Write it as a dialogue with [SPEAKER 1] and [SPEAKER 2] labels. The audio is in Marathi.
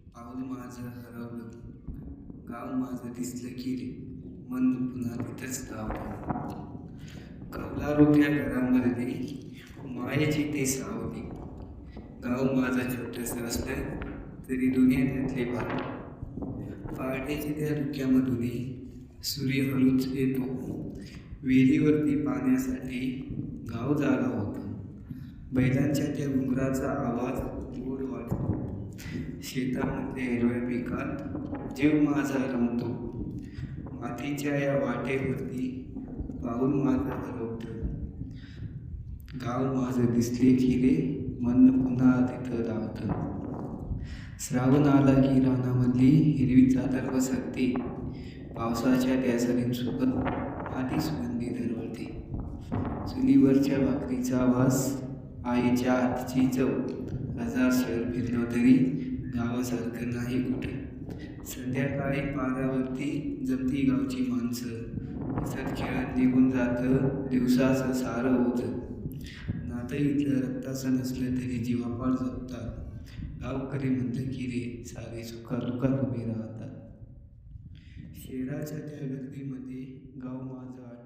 [SPEAKER 1] पाऊल माझं हरवलं, गाव माझं दिसलं की रे, मन पुन्हा तिथंच धावलं. कौलारुच्या घरामधली मायेची ते सावली, गाव माझं छोटंसं असलं तरी दुनिया भाग. पहाटेच्या त्या धुक्यामधूनही सूर्य हळूच येतो, विहिरीवरती पाण्यासाठी गाव जागा होतं. बैलांच्या त्या घुंगराचा आवाज गोड वाटतो, शेतामध्ये हिरव्या पिकात जीव माझा रमतो. मातीच्या या वाटेवरती पाऊल माझं हरवतं, गाव माझं दिसले की रे, मन पुन्हा तिथं धावतं. श्रावण आला की रानामधली हिरवी चादर पसरते, पावसाच्या त्या सरींसोबत माती सुगंधी दरवळते. चुलीवरच्या भाकरीचा वास, आईच्या हातची चव, हजार शहर फिरलो तरी गावासारखं नाही कुठं. संध्याकाळी पारावरती जमती गावची माणसं, हसत खेळत निघून जातं दिवसाचं सारं होतं. नातं इथलं रक्ताचं नसलं तरी जीवापाड जपतात. गावकरी म्हणतं की रे, सारे सुखादुखात उभे राहतात. शहराच्या त्या गर्दीमध्ये गाव माझं